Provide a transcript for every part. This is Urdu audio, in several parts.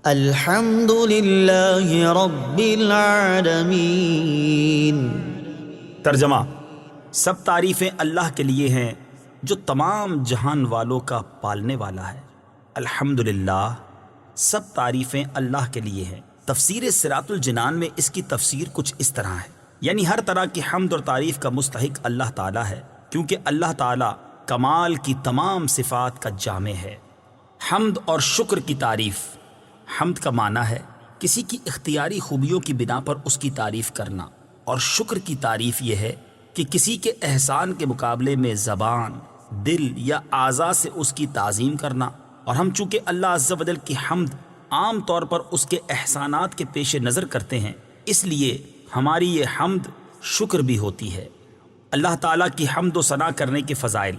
الحمد للہ رب العالمین۔ ترجمہ: سب تعریفیں اللہ کے لیے ہیں جو تمام جہان والوں کا پالنے والا ہے۔ الحمدللہ، سب تعریفیں اللہ کے لیے ہیں۔ تفسیر صراط الجنان میں اس کی تفسیر کچھ اس طرح ہے، یعنی ہر طرح کی حمد اور تعریف کا مستحق اللہ تعالیٰ ہے، کیونکہ اللہ تعالیٰ کمال کی تمام صفات کا جامع ہے۔ حمد اور شکر کی تعریف۔ حمد کا معنی ہے کسی کی اختیاری خوبیوں کی بنا پر اس کی تعریف کرنا، اور شکر کی تعریف یہ ہے کہ کسی کے احسان کے مقابلے میں زبان، دل یا اعضاء سے اس کی تعظیم کرنا۔ اور ہم چونکہ اللہ عز و جل کی حمد عام طور پر اس کے احسانات کے پیش نظر کرتے ہیں، اس لیے ہماری یہ حمد شکر بھی ہوتی ہے۔ اللہ تعالیٰ کی حمد و ثنا کرنے کے فضائل۔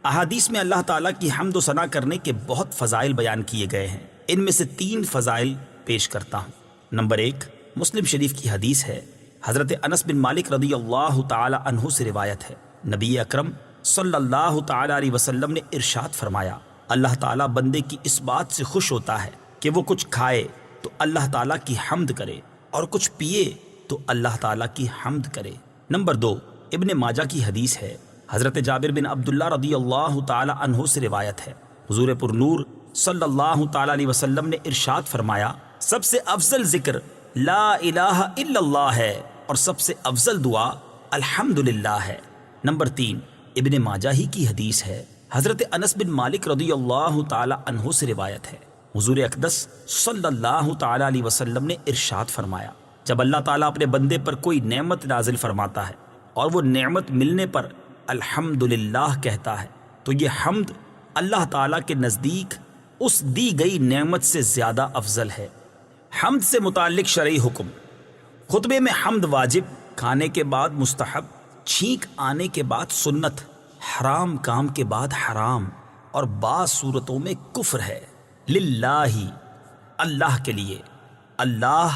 احادیث میں اللہ تعالیٰ کی حمد و ثنا کرنے کے بہت فضائل بیان کیے گئے ہیں۔ ان میں سے 3 فضائل پیش کرتا ہوں۔ نمبر 1، مسلم شریف کی حدیث ہے، حضرت انس بن مالک رضی اللہ تعالی عنہ سے روایت ہے، نبی اکرم صلی اللہ تعالی علیہ وسلم نے ارشاد فرمایا، اللہ تعالیٰ بندے کی اس بات سے خوش ہوتا ہے کہ وہ کچھ کھائے تو اللہ تعالیٰ کی حمد کرے، اور کچھ پیے تو اللہ تعالیٰ کی حمد کرے۔ نمبر 2، ابن ماجہ کی حدیث ہے، حضرت جابر بن عبداللہ رضی اللہ تعالی عنہ سے روایت ہے، حضور پر نور صلی اللہ تعالی علیہ وسلم نے ارشاد فرمایا، سب سے افضل ذکر لا الہ الا اللہ ہے، اور سب سے افضل دعا الحمدللہ ہے۔ نمبر 3، ابن ماجہ ہی کی حدیث ہے، حضرت انس بن مالک رضی اللہ تعالی عنہ سے روایت ہے، حضور اقدس صلی اللہ تعالی علیہ وسلم نے ارشاد فرمایا، جب اللہ تعالیٰ اپنے بندے پر کوئی نعمت نازل فرماتا ہے اور وہ نعمت ملنے پر الحمدللہ کہتا ہے، تو یہ حمد اللہ تعالیٰ کے نزدیک اس دی گئی نعمت سے زیادہ افضل ہے۔ حمد سے متعلق شرعی حکم۔ خطبے میں حمد واجب، کھانے کے بعد مستحب، چھینک آنے کے بعد سنت، حرام کام کے بعد حرام، اور بعض صورتوں میں کفر ہے۔ للہ، اللہ کے لیے۔ اللہ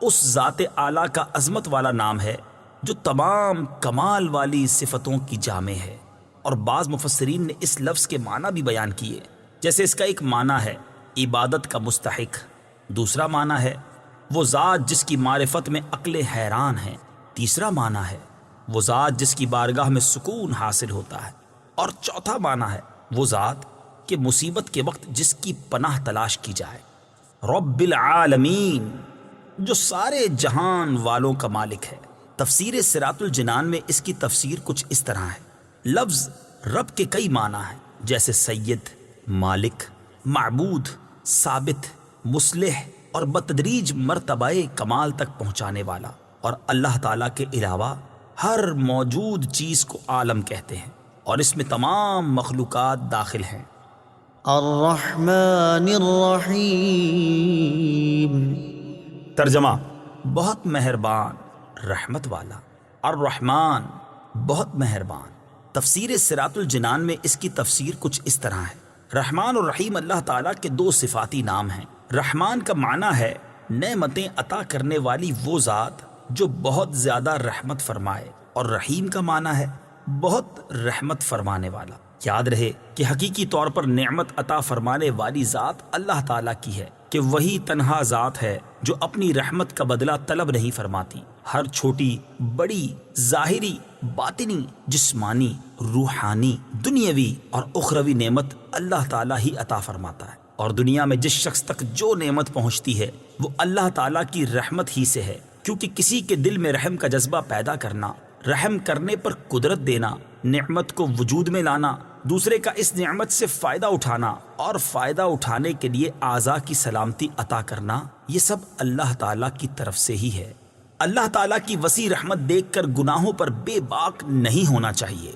اس ذات اعلیٰ کا عظمت والا نام ہے جو تمام کمال والی صفتوں کی جامع ہے، اور بعض مفسرین نے اس لفظ کے معنی بھی بیان کیے، جیسے اس کا ایک معنی ہے عبادت کا مستحق، دوسرا معنی ہے وہ ذات جس کی معرفت میں عقلیں حیران ہیں، تیسرا معنی ہے وہ ذات جس کی بارگاہ میں سکون حاصل ہوتا ہے، اور چوتھا معنی ہے وہ ذات کہ مصیبت کے وقت جس کی پناہ تلاش کی جائے۔ رب العالمین، جو سارے جہان والوں کا مالک ہے۔ تفسیر صراط الجنان میں اس کی تفسیر کچھ اس طرح ہے، لفظ رب کے کئی معنی ہیں، جیسے سید، مالک، معبود، ثابت، مصلح، اور بتدریج مرتبہ کمال تک پہنچانے والا، اور اللہ تعالیٰ کے علاوہ ہر موجود چیز کو عالم کہتے ہیں، اور اس میں تمام مخلوقات داخل ہیں۔ الرحمن الرحیم۔ ترجمہ: بہت مہربان، رحمت والا۔ الرحمن، بہت مہربان۔ تفسیر صراط الجنان میں اس کی تفسیر کچھ اس طرح ہے، رحمان اور رحیم اللہ تعالیٰ کے 2 صفاتی نام ہیں۔ رحمان کا معنی ہے نعمتیں عطا کرنے والی وہ ذات جو بہت زیادہ رحمت فرمائے، اور رحیم کا معنی ہے بہت رحمت فرمانے والا۔ یاد رہے کہ حقیقی طور پر نعمت عطا فرمانے والی ذات اللہ تعالیٰ کی ہے، کہ وہی تنہا ذات ہے جو اپنی رحمت کا بدلہ طلب نہیں فرماتی۔ ہر چھوٹی بڑی، ظاہری، باطنی، جسمانی، روحانی، دنیاوی اور اخروی نعمت اللہ تعالیٰ ہی عطا فرماتا ہے، اور دنیا میں جس شخص تک جو نعمت پہنچتی ہے وہ اللہ تعالیٰ کی رحمت ہی سے ہے، کیونکہ کسی کے دل میں رحم کا جذبہ پیدا کرنا، رحم کرنے پر قدرت دینا، نعمت کو وجود میں لانا، دوسرے کا اس نعمت سے فائدہ اٹھانا، اور فائدہ اٹھانے کے لیے اعضاء کی سلامتی عطا کرنا، یہ سب اللہ تعالیٰ کی طرف سے ہی ہے۔ اللہ تعالیٰ کی وسیع رحمت دیکھ کر گناہوں پر بے باک نہیں ہونا چاہیے۔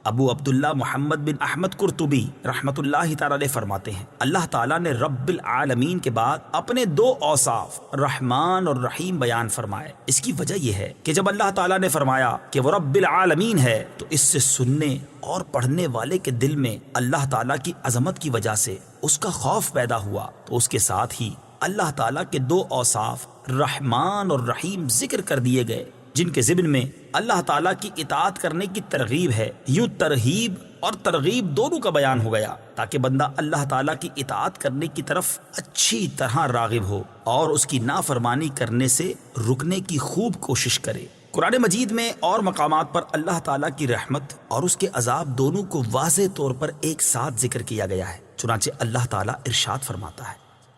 ابو عبداللہ محمد بن احمد قرطبی رحمۃ اللہ تعالی علیہ فرماتے ہیں، اللہ تعالیٰ نے رب العالمین کے بعد اپنے 2 اوصاف رحمان اور رحیم بیان فرمائے۔ اس کی وجہ یہ ہے کہ جب اللہ تعالیٰ نے فرمایا کہ وہ رب العالمین ہے، تو اس سے سننے اور پڑھنے والے کے دل میں اللہ تعالیٰ کی عظمت کی وجہ سے اس کا خوف پیدا ہوا، تو اس کے ساتھ ہی اللہ تعالیٰ کے 2 اوصاف رحمان اور رحیم ذکر کر دیے گئے، جن کے ضمن میں اللہ تعالیٰ کی اطاعت کرنے کی ترغیب ہے۔ یوں ترہیب اور ترغیب دونوں کا بیان ہو گیا تاکہ بندہ اللہ تعالیٰ کی اطاعت کرنے کی طرف اچھی طرح راغب ہو اور اس کی نافرمانی کرنے سے رکنے کی خوب کوشش کرے۔ قرآن مجید میں اور مقامات پر اللہ تعالیٰ کی رحمت اور اس کے عذاب دونوں کو واضح طور پر ایک ساتھ ذکر کیا گیا ہے۔ چنانچہ اللہ تعالیٰ ارشاد فرماتا ہے،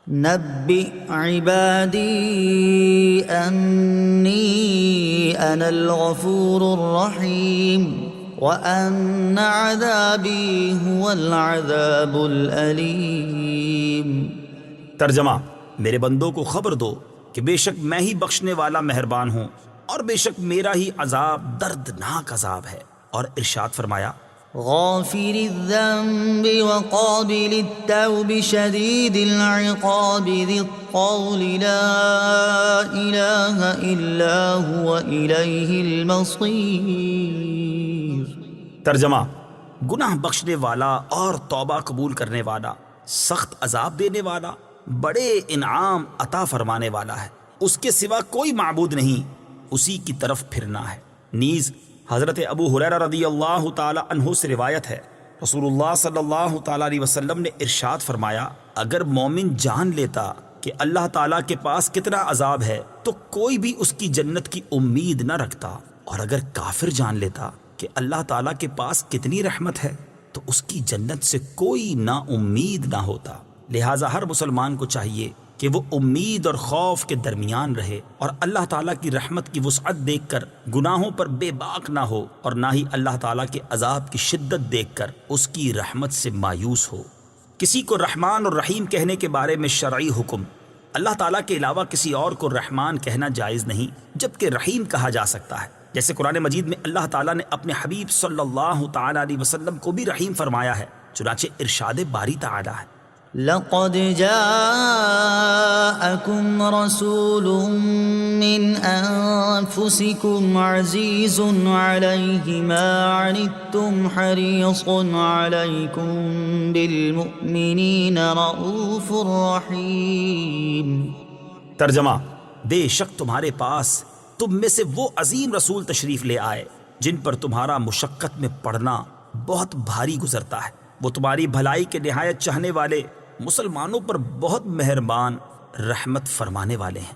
نبئ عبادی انی انا الغفور الرحیم وان عذابی هو العذاب الالیم۔ ترجمہ، میرے بندوں کو خبر دو کہ بے شک میں ہی بخشنے والا مہربان ہوں اور بے شک میرا ہی عذاب دردناک عذاب ہے۔ اور ارشاد فرمایا، غافر الذنب وقابل التوب شدید العقاب ذی الطول لا الہ الا هو الیہ المصیر۔ ترجمہ، گناہ بخشنے والا اور توبہ قبول کرنے والا، سخت عذاب دینے والا، بڑے انعام عطا فرمانے والا ہے، اس کے سوا کوئی معبود نہیں، اسی کی طرف پھرنا ہے۔ نیز حضرت ابو ہریرہ رضی اللہ تعالی عنہ سے روایت ہے، رسول اللہ صلی اللہ تعالی علیہ وسلم نے ارشاد فرمایا، اگر مومن جان لیتا کہ اللہ تعالیٰ کے پاس کتنا عذاب ہے تو کوئی بھی اس کی جنت کی امید نہ رکھتا، اور اگر کافر جان لیتا کہ اللہ تعالیٰ کے پاس کتنی رحمت ہے تو اس کی جنت سے کوئی نا امید نہ ہوتا۔ لہٰذا ہر مسلمان کو چاہیے کہ وہ امید اور خوف کے درمیان رہے اور اللہ تعالیٰ کی رحمت کی وسعت دیکھ کر گناہوں پر بے باک نہ ہو، اور نہ ہی اللہ تعالیٰ کے عذاب کی شدت دیکھ کر اس کی رحمت سے مایوس ہو۔ کسی کو رحمان اور رحیم کہنے کے بارے میں شرعی حکم، اللہ تعالیٰ کے علاوہ کسی اور کو رحمان کہنا جائز نہیں، جبکہ رحیم کہا جا سکتا ہے، جیسے قرآن مجید میں اللہ تعالیٰ نے اپنے حبیب صلی اللہ تعالیٰ علیہ وسلم کو بھی رحیم فرمایا ہے۔ چنانچہ ارشاد باری تعالیٰ ہے، لقد جاءكم رسول من أنفسكم عزيز عليه ما عنتم حريص عليكم بالمؤمنين رؤوف رحيم۔ ترجمہ، بے شک تمہارے پاس تم میں سے وہ عظیم رسول تشریف لے آئے جن پر تمہارا مشقت میں پڑنا بہت بھاری گزرتا ہے، وہ تمہاری بھلائی کے نہایت چاہنے والے، مسلمانوں پر بہت مہربان، رحمت فرمانے والے ہیں۔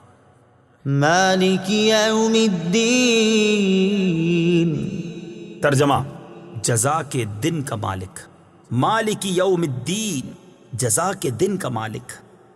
مالک یوم الدین۔ ترجمہ، جزا کے دن کا مالک، مالک یوم الدین، جزا کے دن کا مالک۔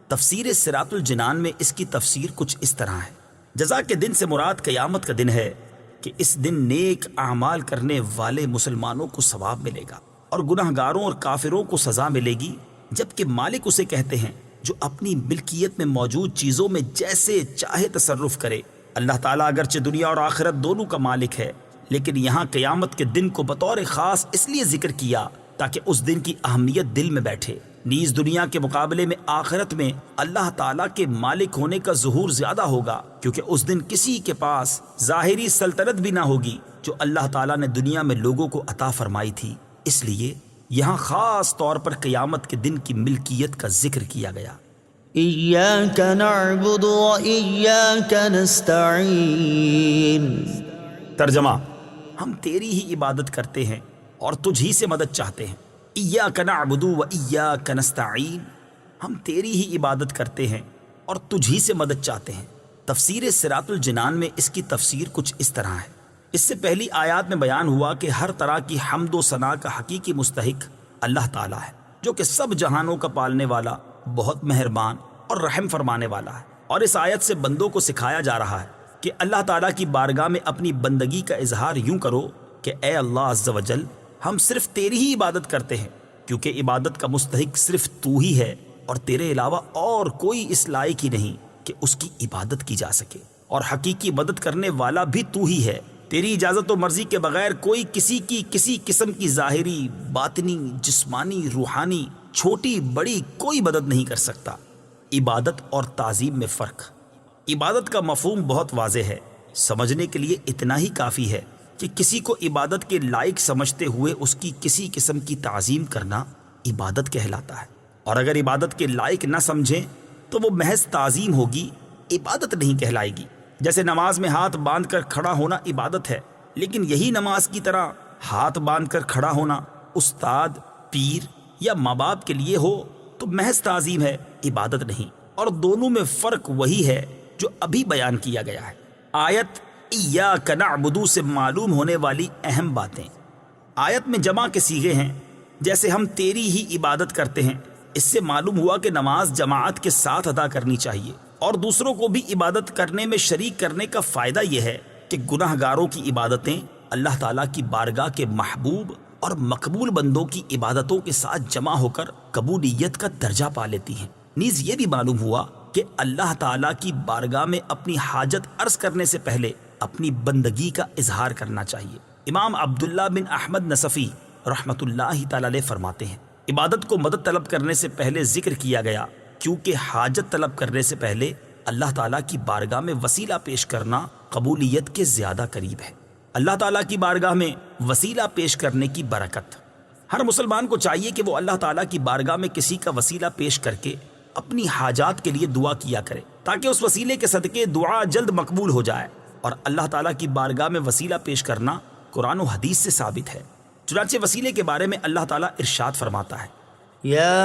تفسیر صراط الجنان میں اس کی تفسیر کچھ اس طرح ہے، جزا کے دن سے مراد قیامت کا دن ہے کہ اس دن نیک اعمال کرنے والے مسلمانوں کو ثواب ملے گا اور گناہ گاروں اور کافروں کو سزا ملے گی، جبکہ مالک اسے کہتے ہیں جو اپنی ملکیت میں موجود چیزوں میں جیسے چاہے تصرف کرے۔ اللہ تعالیٰ اگرچہ دنیا اور آخرت دونوں کا مالک ہے، لیکن یہاں قیامت کے دن کو بطور خاص اس لیے ذکر کیا تاکہ اس دن کی اہمیت دل میں بیٹھے۔ نیز دنیا کے مقابلے میں آخرت میں اللہ تعالیٰ کے مالک ہونے کا ظہور زیادہ ہوگا، کیونکہ اس دن کسی کے پاس ظاہری سلطنت بھی نہ ہوگی جو اللہ تعالیٰ نے دنیا میں لوگوں کو عطا فرمائی تھی۔ اس لیے یہاں خاص طور پر قیامت کے دن کی ملکیت کا ذکر کیا گیا۔ ایاک نعبد و ایاک نستعین۔ ترجمہ، ہم تیری ہی عبادت کرتے ہیں اور تجھ ہی سے مدد چاہتے ہیں۔ ایاک نعبد و ایاک نستعین، ہم تیری ہی عبادت کرتے ہیں اور تجھ ہی سے مدد چاہتے ہیں۔ تفسیر صراط الجنان میں اس کی تفسیر کچھ اس طرح ہے، اس سے پہلی آیات میں بیان ہوا کہ ہر طرح کی حمد و ثنا کا حقیقی مستحق اللہ تعالیٰ ہے، جو کہ سب جہانوں کا پالنے والا، بہت مہربان اور رحم فرمانے والا ہے۔ اور اس آیت سے بندوں کو سکھایا جا رہا ہے کہ اللہ تعالیٰ کی بارگاہ میں اپنی بندگی کا اظہار یوں کرو کہ اے اللہ عز و جل، ہم صرف تیری ہی عبادت کرتے ہیں، کیونکہ عبادت کا مستحق صرف تو ہی ہے اور تیرے علاوہ اور کوئی اس لائق ہی نہیں کہ اس کی عبادت کی جا سکے، اور حقیقی مدد کرنے والا بھی تو ہی ہے۔ تیری اجازت و مرضی کے بغیر کوئی کسی کی کسی قسم کی ظاہری، باطنی، جسمانی، روحانی، چھوٹی بڑی کوئی مدد نہیں کر سکتا۔ عبادت اور تعظیم میں فرق۔ عبادت کا مفہوم بہت واضح ہے، سمجھنے کے لیے اتنا ہی کافی ہے کہ کسی کو عبادت کے لائق سمجھتے ہوئے اس کی کسی قسم کی تعظیم کرنا عبادت کہلاتا ہے، اور اگر عبادت کے لائق نہ سمجھیں تو وہ محض تعظیم ہوگی، عبادت نہیں کہلائے گی۔ جیسے نماز میں ہاتھ باندھ کر کھڑا ہونا عبادت ہے، لیکن یہی نماز کی طرح ہاتھ باندھ کر کھڑا ہونا استاد، پیر یا ماں باپ کے لیے ہو تو محض تعظیم ہے، عبادت نہیں، اور دونوں میں فرق وہی ہے جو ابھی بیان کیا گیا ہے۔ آیت ایاک نعبد سے معلوم ہونے والی اہم باتیں۔ آیت میں جمع کے صیغے ہیں، جیسے ہم تیری ہی عبادت کرتے ہیں۔ اس سے معلوم ہوا کہ نماز جماعت کے ساتھ ادا کرنی چاہیے، اور دوسروں کو بھی عبادت کرنے میں شریک کرنے کا فائدہ یہ ہے کہ گناہ گاروں کی عبادتیں اللہ تعالیٰ کی بارگاہ کے محبوب اور مقبول بندوں کی عبادتوں کے ساتھ جمع ہو کر قبولیت کا درجہ پا لیتی ہیں۔ نیز یہ بھی معلوم ہوا کہ اللہ تعالیٰ کی بارگاہ میں اپنی حاجت عرض کرنے سے پہلے اپنی بندگی کا اظہار کرنا چاہیے۔ امام عبداللہ بن احمد نصفی رحمۃ اللہ تعالی علیہ فرماتے ہیں، عبادت کو مدد طلب کرنے سے پہلے ذکر کیا گیا کیونکہ حاجت طلب کرنے سے پہلے اللہ تعالیٰ کی بارگاہ میں وسیلہ پیش کرنا قبولیت کے زیادہ قریب ہے۔ اللہ تعالیٰ کی بارگاہ میں وسیلہ پیش کرنے کی برکت۔ ہر مسلمان کو چاہیے کہ وہ اللہ تعالیٰ کی بارگاہ میں کسی کا وسیلہ پیش کر کے اپنی حاجات کے لیے دعا کیا کرے، تاکہ اس وسیلے کے صدقے دعا جلد مقبول ہو جائے۔ اور اللہ تعالیٰ کی بارگاہ میں وسیلہ پیش کرنا قرآن و حدیث سے ثابت ہے۔ چنانچہ وسیلے کے بارے میں اللہ تعالیٰ ارشاد فرماتا ہے، يا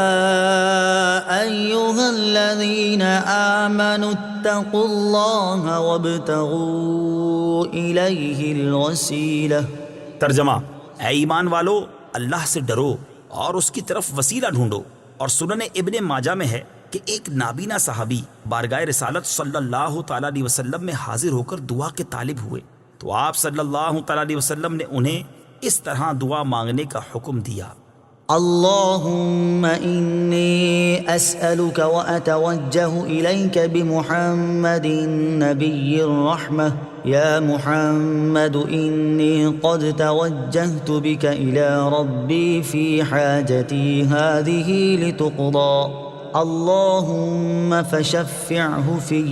أيها الذين آمنوا اتقوا الله وابتغوا إليه الوسيلة۔ ترجمہ، اے ایمان والو، اللہ سے ڈرو اور اس کی طرف وسیلہ ڈھونڈو۔ اور سنن ابن ماجہ میں ہے کہ ایک نابینا صحابی بارگاہ رسالت صلی اللہ تعالیٰ علیہ وسلم میں حاضر ہو کر دعا کے طالب ہوئے، تو آپ صلی اللہ تعالیٰ علیہ وسلم نے انہیں اس طرح دعا مانگنے کا حکم دیا، اللهم إني أسألك وأتوجه إليك بمحمد نبي الرحمة يا محمد إني قد توجهت بك إلى ربي في حاجتي هذه لتقضى اللهم فشفعه في۔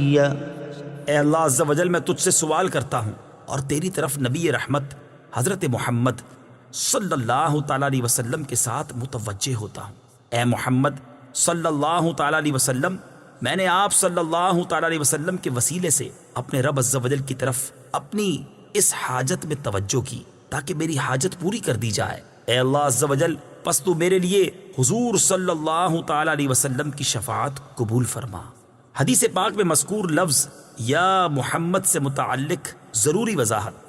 اے اللہ عز و جل، میں تجھ سے سوال کرتا ہوں اور تیری طرف نبی رحمت حضرت محمد صلی اللہ تعالیٰ علیہ وسلم کے ساتھ متوجہ ہوتا ہوں۔ اے محمد صلی اللہ تعالیٰ علیہ وسلم، میں نے آپ صلی اللہ تعالیٰ علیہ وسلم کے وسیلے سے اپنے رب عز و جل کی طرف اپنی اس حاجت میں توجہ کی تاکہ میری حاجت پوری کر دی جائے۔ اے اللہ عز و جل، پس تو میرے لیے حضور صلی اللہ تعالیٰ علیہ وسلم کی شفاعت قبول فرما۔ حدیث پاک میں مذکور لفظ یا محمد سے متعلق ضروری وضاحت۔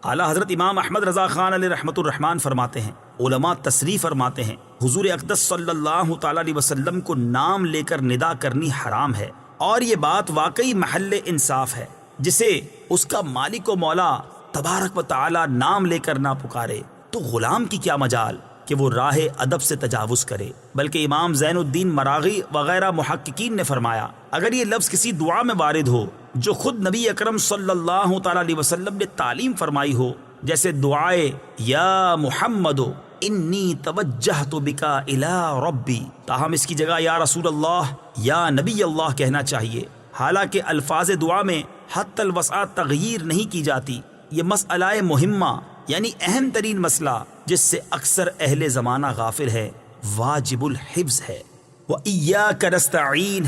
اعلیٰ حضرت امام احمد رضا خان علیہ رحمۃ الرحمان فرماتے ہیں، علماء تصریح فرماتے ہیں، حضور اقدس صلی اللہ تعالیٰ علیہ وسلم کو نام لے کر ندا کرنی حرام ہے، اور یہ بات واقعی محل انصاف ہے۔ جسے اس کا مالک و مولا تبارک و تعالیٰ نام لے کر نہ پکارے تو غلام کی کیا مجال کہ وہ راہ ادب سے تجاوز کرے۔ بلکہ امام زین الدین مراغی وغیرہ محققین نے فرمایا، اگر یہ لفظ کسی دعا میں وارد ہو جو خود نبی اکرم صلی اللہ تعالیٰ علیہ وسلم نے تعلیم فرمائی ہو، جیسے دعائے یا محمد انی توجہت بکا الی ربی، تاہم اس کی جگہ یا رسول اللہ یا نبی اللہ کہنا چاہیے۔ حالانکہ الفاظ دعا میں حتی الوسع تغییر نہیں کی جاتی۔ یہ مسئلہ مہمہ یعنی اہم ترین مسئلہ جس سے اکثر اہل زمانہ غافل ہے، واجب الحفظ ہے۔ وَإِيَّاكَ نَسْتَعِينُ،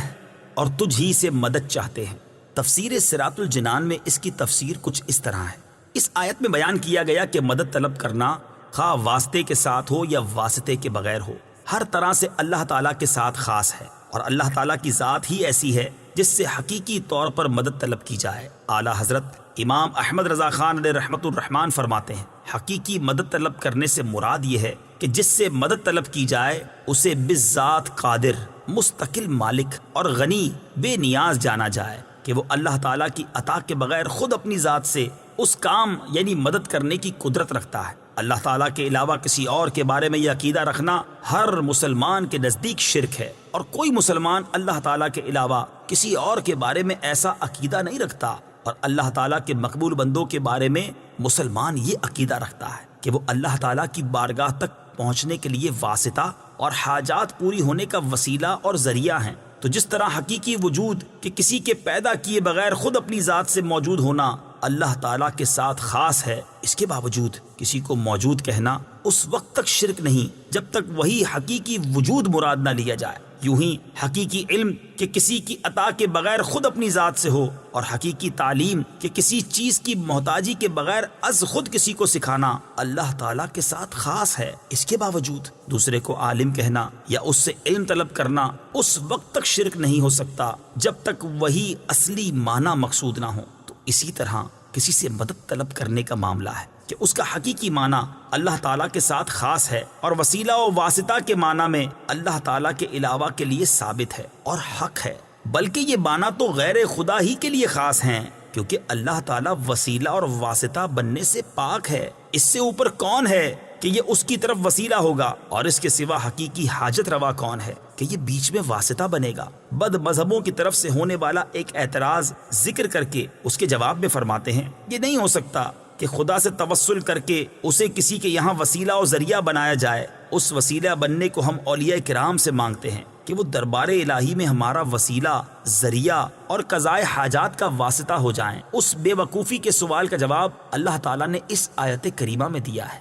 اور تجھ ہی سے مدد چاہتے ہیں۔ تفسیر صراط الجنان میں اس کی تفسیر کچھ اس طرح ہے۔ اس آیت میں بیان کیا گیا کہ مدد طلب کرنا خواہ واسطے کے ساتھ ہو یا واسطے کے بغیر ہو، ہر طرح سے اللہ تعالیٰ کے ساتھ خاص ہے، اور اللہ تعالیٰ کی ذات ہی ایسی ہے جس سے حقیقی طور پر مدد طلب کی جائے۔ اعلیٰ حضرت امام احمد رضا خان علیہ رحمۃ الرحمان فرماتے ہیں، حقیقی مدد طلب کرنے سے مراد یہ ہے کہ جس سے مدد طلب کی جائے اسے بالذات قادر، مستقل مالک اور غنی بے نیاز جانا جائے کہ وہ اللہ تعالیٰ کی عطا کے بغیر خود اپنی ذات سے اس کام یعنی مدد کرنے کی قدرت رکھتا ہے۔ اللہ تعالیٰ کے علاوہ کسی اور کے بارے میں یہ عقیدہ رکھنا ہر مسلمان کے نزدیک شرک ہے، اور کوئی مسلمان اللہ تعالیٰ کے علاوہ کسی اور کے بارے میں ایسا عقیدہ نہیں رکھتا۔ اور اللہ تعالیٰ کے مقبول بندوں کے بارے میں مسلمان یہ عقیدہ رکھتا ہے کہ وہ اللہ تعالیٰ کی بارگاہ تک پہنچنے کے لیے واسطہ اور حاجات پوری ہونے کا وسیلہ اور ذریعہ ہیں۔ تو جس طرح حقیقی وجود کہ کسی کے پیدا کیے بغیر خود اپنی ذات سے موجود ہونا اللہ تعالیٰ کے ساتھ خاص ہے، اس کے باوجود کسی کو موجود کہنا اس وقت تک شرک نہیں جب تک وہی حقیقی وجود مراد نہ لیا جائے۔ یوں ہی حقیقی علم کہ کسی کی عطا کے بغیر خود اپنی ذات سے ہو، اور حقیقی تعلیم کہ کسی چیز کی محتاجی کے بغیر از خود کسی کو سکھانا اللہ تعالیٰ کے ساتھ خاص ہے۔ اس کے باوجود دوسرے کو عالم کہنا یا اس سے علم طلب کرنا اس وقت تک شرک نہیں ہو سکتا جب تک وہی اصلی معنی مقصود نہ ہو۔ تو اسی طرح کسی سے مدد طلب کرنے کا معاملہ ہے کہ اس کا حقیقی معنی اللہ تعالیٰ کے ساتھ خاص ہے، اور وسیلہ و واسطہ کے معنی میں اللہ تعالیٰ کے علاوہ کے لیے ثابت ہے اور حق ہے، بلکہ یہ معنی تو غیر خدا ہی کے لیے خاص ہیں، کیونکہ اللہ تعالیٰ وسیلہ اور واسطہ بننے سے پاک ہے۔ اس سے اوپر کون ہے کہ یہ اس کی طرف وسیلہ ہوگا، اور اس کے سوا حقیقی حاجت روا کون ہے کہ یہ بیچ میں واسطہ بنے گا؟ بد مذہبوں کی طرف سے ہونے والا ایک اعتراض ذکر کر کے اس کے جواب میں فرماتے ہیں، یہ نہیں ہو سکتا کہ خدا سے توسل کر کے اسے کسی کے یہاں وسیلہ و ذریعہ بنایا جائے۔ اس وسیلہ بننے کو ہم اولیاء کرام سے مانگتے ہیں کہ وہ دربار الہی میں ہمارا وسیلہ، ذریعہ اور قضاء حاجات کا واسطہ ہو جائیں۔ اس بے وقوفی کے سوال کا جواب اللہ تعالیٰ نے اس آیت کریمہ میں دیا ہے۔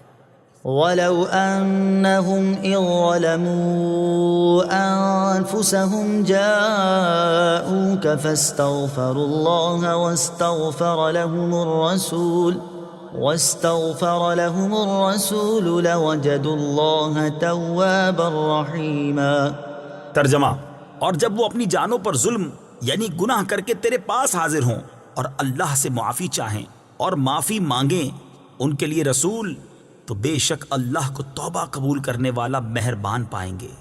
وَلَوْ أَنَّهُمْ إِذْ ظَلَمُوا أَنفُسَهُمْ جَاءُوكَ فَاسْتَغْفَرُوا اللَّهَ واستغفر لهم الرسول لوجدوا الله توابا رحيما۔ ترجمہ: اور جب وہ اپنی جانوں پر ظلم یعنی گناہ کر کے تیرے پاس حاضر ہوں اور اللہ سے معافی چاہیں اور معافی مانگیں ان کے لیے رسول، تو بے شک اللہ کو توبہ قبول کرنے والا مہربان پائیں گے۔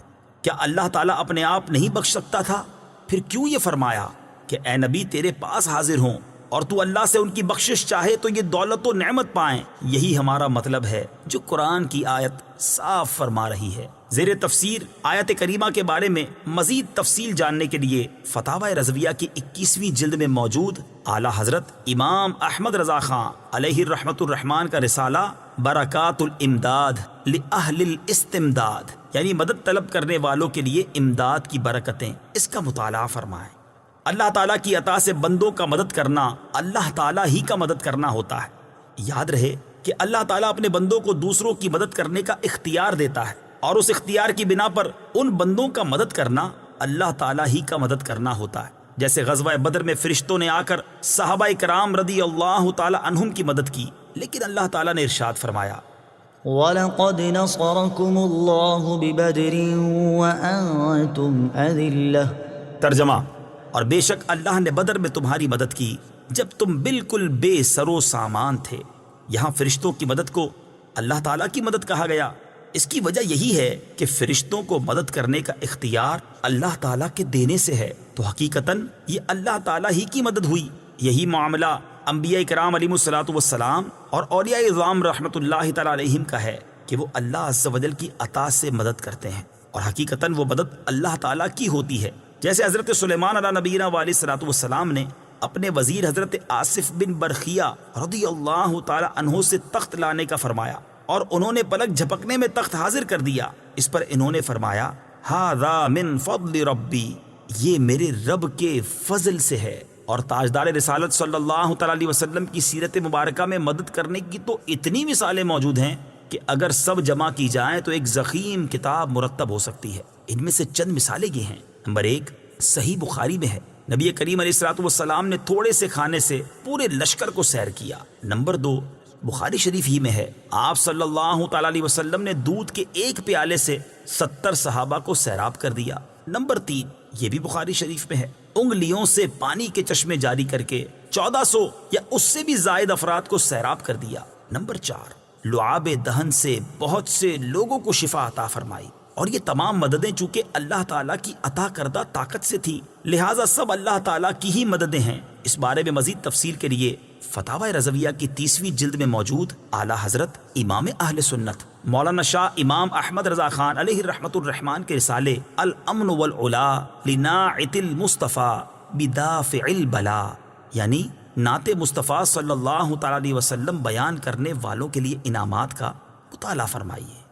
کیا اللہ تعالیٰ اپنے آپ نہیں بخش سکتا تھا؟ پھر کیوں یہ فرمایا کہ اے نبی تیرے پاس حاضر ہوں اور تو اللہ سے ان کی بخشش چاہے تو یہ دولت و نعمت پائیں؟ یہی ہمارا مطلب ہے جو قرآن کی آیت صاف فرما رہی ہے۔ زیر تفسیر آیت کریمہ کے بارے میں مزید تفصیل جاننے کے لیے فتاوی رضویہ کی 21ویں جلد میں موجود اعلیٰ حضرت امام احمد رضا خان علیہ الرحمۃ الرحمان کا رسالہ برکات الامداد لأہل الاستمداد یعنی مدد طلب کرنے والوں کے لیے امداد کی برکتیں، اس کا مطالعہ فرمائیں۔ اللہ تعالیٰ کی عطا سے بندوں کا مدد کرنا اللہ تعالیٰ ہی کا مدد کرنا ہوتا ہے۔ یاد رہے کہ اللہ تعالیٰ اپنے بندوں کو دوسروں کی مدد کرنے کا اختیار دیتا ہے، اور اس اختیار کی بنا پر ان بندوں کا مدد کرنا اللہ تعالیٰ ہی کا مدد کرنا ہوتا ہے۔ جیسے غزوہ بدر میں فرشتوں نے آ کر صحابہ کرام رضی اللہ تعالیٰ عنہم کی مدد کی، لیکن اللہ تعالیٰ نے ارشاد فرمایا وَلَقَدْ نَصَرَكُمُ اللَّهُ بِبَدْرٍ وَأَنْتُمْ أَذِلَّةٌ۔ ترجمہ: اور بے شک اللہ نے بدر میں تمہاری مدد کی جب تم بالکل بے سر و سامان تھے۔ یہاں فرشتوں کی مدد کو اللہ تعالیٰ کی مدد کہا گیا۔ اس کی وجہ یہی ہے کہ فرشتوں کو مدد کرنے کا اختیار اللہ تعالیٰ کے دینے سے ہے، تو حقیقتاً یہ اللہ تعالیٰ ہی کی مدد ہوئی۔ یہی معاملہ انبیاء کرام علیہ الصلاۃ والسلام اور اولیاء اعظام رحمۃ اللہ تعالیٰ علیہم کا ہے کہ وہ اللہ عز و جل کی عطا سے مدد کرتے ہیں، اور حقیقتاً وہ مدد اللہ تعالیٰ کی ہوتی ہے۔ جیسے حضرت سلیمان علیہ نبینا علیہ الصلاۃ والسلام نے اپنے وزیر حضرت آصف بن برخیہ رضی اللہ تعالی عنہ سے تخت لانے کا فرمایا، اور انہوں نے پلک جھپکنے میں تخت حاضر کر دیا۔ اس پر انہوں نے فرمایا ھذا من فضل ربی، یہ میرے رب کے فضل سے ہے۔ اور تاجدار رسالت صلی اللہ تعالی علیہ وسلم کی سیرت مبارکہ میں مدد کرنے کی تو اتنی مثالیں موجود ہیں کہ اگر سب جمع کی جائیں تو ایک ضخیم کتاب مرتب ہو سکتی ہے۔ ان میں سے چند مثالیں یہ ہیں۔ نمبر 1 صحیح بخاری میں ہے، نبی کریم علیہ الصلوۃ والسلام نے تھوڑے سے کھانے سے پورے لشکر کو سیر کیا۔ نمبر 2 بخاری شریف ہی میں ہے، آپ صلی اللہ تعالی علیہ وسلم نے دودھ کے ایک پیالے سے 70 صحابہ کو سیراب کر دیا۔ نمبر 3 یہ بھی بخاری شریف میں ہے، انگلیوں سے پانی کے چشمے جاری کر کے 1400 یا اس سے بھی زائد افراد کو سیراب کر دیا۔ نمبر 4 لعاب دہن سے بہت سے لوگوں کو شفا عطا فرمائی، اور یہ تمام مددیں چونکہ اللہ تعالیٰ کی عطا کردہ طاقت سے تھی، لہٰذا سب اللہ تعالیٰ کی ہی مددیں ہیں۔ اس بارے میں مزید تفصیل کے لیے فتاوی رضویہ کی 30ویں جلد میں موجود اعلیٰ حضرت امام اہل سنت مولانا شاہ امام احمد رضا خان علیہ الرحمۃ الرحمان کے رسالے الامن والعلا لناعت المصطفیٰ بدافع البلا یعنی نعت مصطفیٰ صلی اللہ تعالی علیہ وسلم بیان کرنے والوں کے لیے انعامات کا مطالعہ فرمائیے۔